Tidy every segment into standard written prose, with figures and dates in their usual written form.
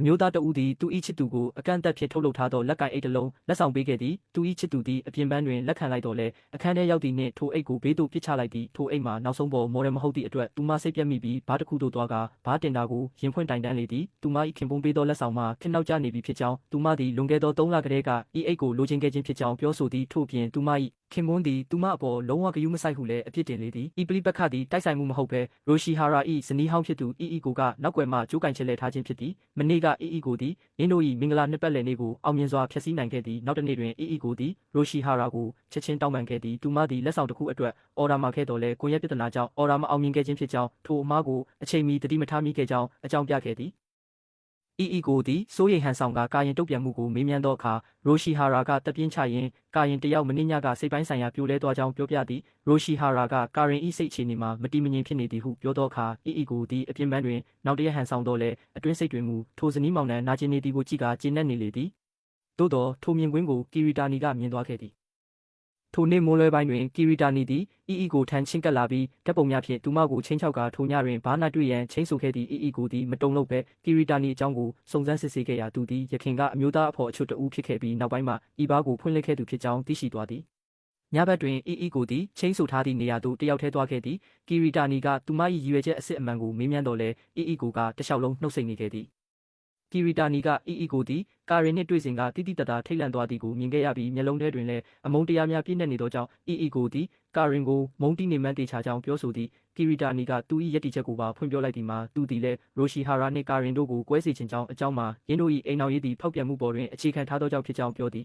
အမျိုးသားတဦးသည်သူ၏ချစ်သူကိုအကန့်အသတ်ဖြင့်ထုတ်လုပ်ထားသောလက်ကင်အိတ်တစ်လုံးလက်ဆောင်ပေးခဲ့သည်သူ၏ချစ်သူသည်အပြင်ပန်းတွင်လက်ခံလိုက်တော့လဲအခန်းထဲရောက်သည့်နှင့်ထိုအိတ်ကိုဘေးသို့ပစ်ချလိုက်သည်ထိုအိတ်မှာနောက်ဆုံးပေါ်မော်ဒယ်မဟုတ်သည့်အတွက်သူမစိတ်ပြတ်မိပြီးဘားတစ်ခုသို့သွားကာဘားတင်တာကိုရင်ဖွင့်တိုင်တန်းလေသည်သူမ၏ခင်ပွန်းပေးသောလက်ဆောင်မှာခင်းနောက်ကျနေပြီဖြစ်ကြောင်းသူမသည်လွန်ခဲ့သော3 လကတည်းကဤအိတ်ကိုလိုချင်ခဲ့ခြင်းဖြစ်ကြောင်းပြောဆိုသည်ထို့ပြင်သူမ၏ခင်ပွန်းသည်သူမအပေါ်လုံးဝဂရုမစိုက်ဟုလည်းအပြစ်တင်လေသည်ဤပလိပက္ခသည်တိုက်ဆိုင်မှုမဟုတ်ဘဲရိုရှီဟာရာ၏ဇနီးဟောင်းဖြစ်သူအီကိုကနောက်ွယ်မှကြိုးကင်ချစ်လဲထားခြင်းဖြစ်သည်မနေ့ကအီကိုသည်နင်းတို့၏မင်္ဂလာနှစ်ပတ်လည်နေ့ကိုအောင်မြင်စွာဖျက်ဆီးနိုင်ခဲ့သည်နောက်တစ်နေ့တွင်အီကိုသည်ရိုရှီဟာရာကိုချက်ချင်းတောင်းပန်ခဲ့သည်သူမသည်လက်ဆောင်တစ်ခုအတွက်အော်ဒါမှာခဲ့တော်လဲကိုရက်ပြဿနာကြောင့်အော်ဒါမအောင်မြင်ခဲ့ခြင်းဖြစ်ကြောင်းထိုအမားကိုအချိန်မီတတိမထားမိခဲ့ကြောင်းအကြောင်းပြခဲ့သည်အီကိုသည်စိုးရိမ်ဟန်ဆောင်ကကာရင်တုတ်ပြန်မှုကိုမေးမြန်းသောအခါရိုရှီဟာရာကတပ်ပြင်းချရင်ကာရင်တယောက်မင်းညကစိတ်ပိုင်းဆိုင်ရာပြိုလဲသွားကြောင်းပြောပြသည်ရိုရှီဟာရာကကာရင်ဤစိတ်အခြေအနေမှာမတည်မငြိမ်ဖြစ်နေသည်ဟုပြောသောအခါအီကိုသည်အပြင်ပန်းတွင်နောက်တရဟန်ဆောင်တော့လဲအတွင်းစိတ်တွင်မူထိုဇနီးမောင်နှံနာကျင်နေသည်ကိုကြည့်ကာကျေနပ်နေလေသည်သို့သောထိုမြင်ကွင်းကိုကီရီတာနီကမြင်သွားခဲ့သည်ထိုနေ့မိုးလွဲပိုင်းတွင်ကီရီတာနီသည်အီကိုထမ်းချင်းကပ်လာပြီးဓာတ်ပုံများဖြင့်သူမကိုချင်းချောက်ကထိုညတွင်ဘားနာတွေ့ရန်ချင်းဆိုခဲ့သည့်အီကိုသည်မတုံ့လို့ပဲကီရီတာနီအကြောင်းကိုစုံစမ်းစစ်ဆေးခဲ့ရာသူသည်ရခင်ကအမျိုးသားအဖော်အချွတ်တဦးဖြစ်ခဲ့ပြီးနောက်ပိုင်းမှာဤဘားကိုဖွင့်လှစ်ခဲ့သူဖြစ်ကြောင်းသိရှိသွားသည်ညဘက်တွင်အီကိုသည်ချင်းဆိုထားသည့်နေရာသို့တယောက်ထဲသွားခဲ့သည်ကီရီတာနီကသူမ၏ရည်ရွယ်ချက်အစစ်အမှန်ကိုမေးမြန်းတော့လဲအီကိုကတလျှောက်လုံးနှုတ်ဆက်နေခဲ့သည်ကီရီတာနီကအီကိုသည်ကာရင်နှင့်တွေ့စဉ်ကတိတိတတ်တာထိတ်လန့်သွားသည်ကိုမြင်ခဲ့ရပြီးမျက်လုံးထဲတွင်လည်းအမုန်းတရားများပြည့်နှက်နေသောကြောင့်အီကိုသည်ကာရင်ကိုမုန်းတီးနေမှန်းတေချာကြောင်းပြောဆိုသည်ကီရီတာနီကသူ၏ယက်တီချက်ကိုပါဖွင့်ပြောလိုက်သည်မှာသူသည်လည်းရိုရှီဟာရာနှင့်ကာရင်တို့ကိုကွဲစေခြင်းကြောင့်အကြောင်းမှာယင်းတို့၏အိမ်တော်ရေးသည်ဖောက်ပြန်မှုပေါ်တွင်အခြေခံထားသောကြောင့်ဖြစ်ကြောင်းပြောသည်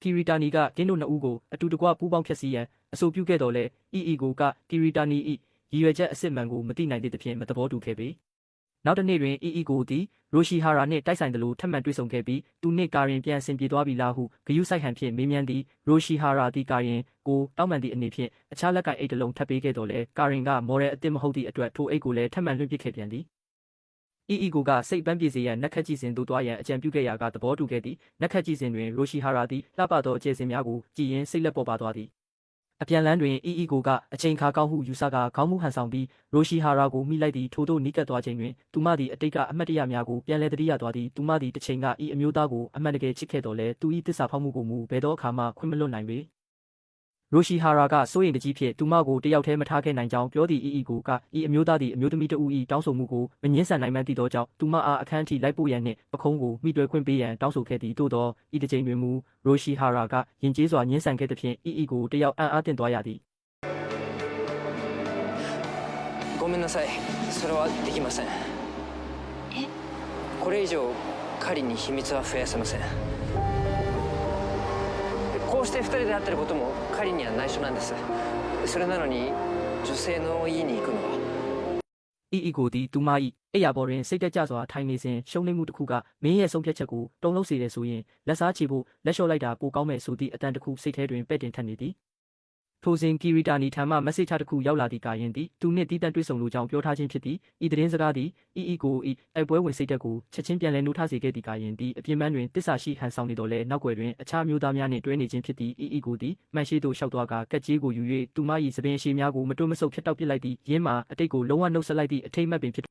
ကီရီတာနီကယင်းတို့နှစ်ဦးကိုအတူတကွပူးပေါင်းဖျက်ဆီးရန်အဆိုပြုခဲ့တော်လဲအီကိုကကီရီတာနီ၏ရည်ရွယ်ချက်အစစ်မှန်ကိုမသိနိုင်သည့်သဖြင့်မသဘောတူခဲ့ပေနောက်တစ်နေ့တွင်အီကိုသည်ရိုရှီဟာရာနှင့်တိုက်ဆိုင်သလိုထပ်မံတွေ့ဆုံခဲ့ပြီးသူနှင့်ကာရင်ပြန်ဆင်ပြေသွားပြီလားဟုဂယုစိုက်ဟန်ဖြင့်မေးမြန်းသည်ရိုရှီဟာရာသည်ကာရင်ကိုတောင်းပန်သည့်အနေဖြင့်အခြားလက်ကင်အိတ်တစ်လုံးထပ်ပေးခဲ့တော်လဲကာရင်ကမော်ဒယ်အသစ်မဟုတ်သည့်အတွက်ထိုအိတ်ကိုလည်းထပ်မံလွှင့်ပစ်ခဲ့ပြန်သည်အီကိုကစိတ်ပန်းပြေစေရန်နက်ခတ်ကြည့်စဉ်သို့သွားရန်အကြံပြုခဲ့ရာကသဘောတူခဲ့သည်နက်ခတ်ကြည့်စဉ်တွင်ရိုရှီဟာရာသည်လှပသောအကျယ်စင်များကိုကြည်ရင်စိတ်လက်ပေါ်ပါသွားသည်အပြန်လန်းတွင်အီကိုကအချိန်ခါကောင်းဟုယူဆကခေါင်းမူဟန်ဆောင်ပြီးရိုရှီဟာရာကိုမိလိုက်သည့်ထိုသို့နီးကပ်သွားချိန်တွင်သူမသည်အတိတ်ကအမှတ်တရများကိုပြန်လည်သတိရသွားသည်သူမသည်တစ်ချိန်ကအီအမျိုးသားကိုအမှန်တကယ်ချစ်ခဲ့တော်လဲသူ၏သစ္စာဖောက်မှုကိုမူဘယ်သောအခါမှခွင့်မလွတ်နိုင်ပေရိုရှီဟာရာကစိုးရိမ်တကြီးဖြင့်သူမကိုတယောက်တည်းမထားခဲ့နိုင်ကြောင်းပြောသည့်အီကိုကအီအမျိုးသားသည်အမျိုးသမီးတဦး၏တောင်းဆိုမှုကိုမငြင်းဆန်နိုင်မှန်းသိသောကြောင့်သူမအားအခန်းထိလိုက်ပို့ရန်နှင့်ပခုံးကိုမိတွဲခွင့်ပေးရန်တောင်းဆိုခဲ့သည်သို့သောဤတစ်ချိန်တွင်မူရိုရှီဟာရာကယဉ်ကျေးစွာငြင်းဆန်ခဲ့သဖြင့်အီကိုတယောက်အံ့အားသင့်သွားရသည်ごめんなさい、それはできません。これ以上彼に秘密は増やせません。こうして2人で会ってることも彼には内緒なんです。それなのに女性の家に行くのは。အီကိုသည်သူမ၏အိယာပေါ်တွင်စိတ်တက်ကြစွာထိုင်နေစဉ်ရှုံးနိမ့်မှုတစ်ခုကမင်းရဲ့ဆုံးဖြတ်ချက်ကိုတုံ့လှုပ်စေတယ်ဆိုရင်လက်စားချေဖို့လက်လျှော့လိုက်တာပိုကောင်းမယ်ဆိုသည့်အတန်တစ်ခုစိတ်ထဲတွင်ပဲ့တင်ထက်နေသည်ထိုစဉ်ကီရီတာနီထံမှမက်ဆေ့ချတစ်ခုရောက်လာသည့်ကာရင်သည်သူနှင့်တီးတန့်တွေ့ဆုံလိုကြောင်းပြောထားခြင်းဖြစ်သည်ဤသတင်းစကားသည်အီကိုအိုက်ပွဲဝင်စိတ်တက်ကိုချက်ချင်းပြန်လည်နှိုးထားစေခဲ့သည့်ကာရင်သည်အပြင်းပန်းတွင်တစ္ဆာရှိဟန်ဆောင်နေတော်လဲနောက်ွယ်တွင်အခြားမျိုးသားများနှင့်တွဲနေခြင်းဖြစ်သည်အီကိုသည်မှန်ရှိသို့လျှောက်သွားကကက်ကြီးကိုယူ၍သူမ၏သပင်ရှည်များကိုမတွန့်မဆုတ်ဖြတ်တောက်ပစ်လိုက်သည်ယင်းမှာအတိတ်ကိုလုံးဝနှုတ်ဆက်လိုက်သည့်အထိတ်မှတ်ပင်ဖြစ်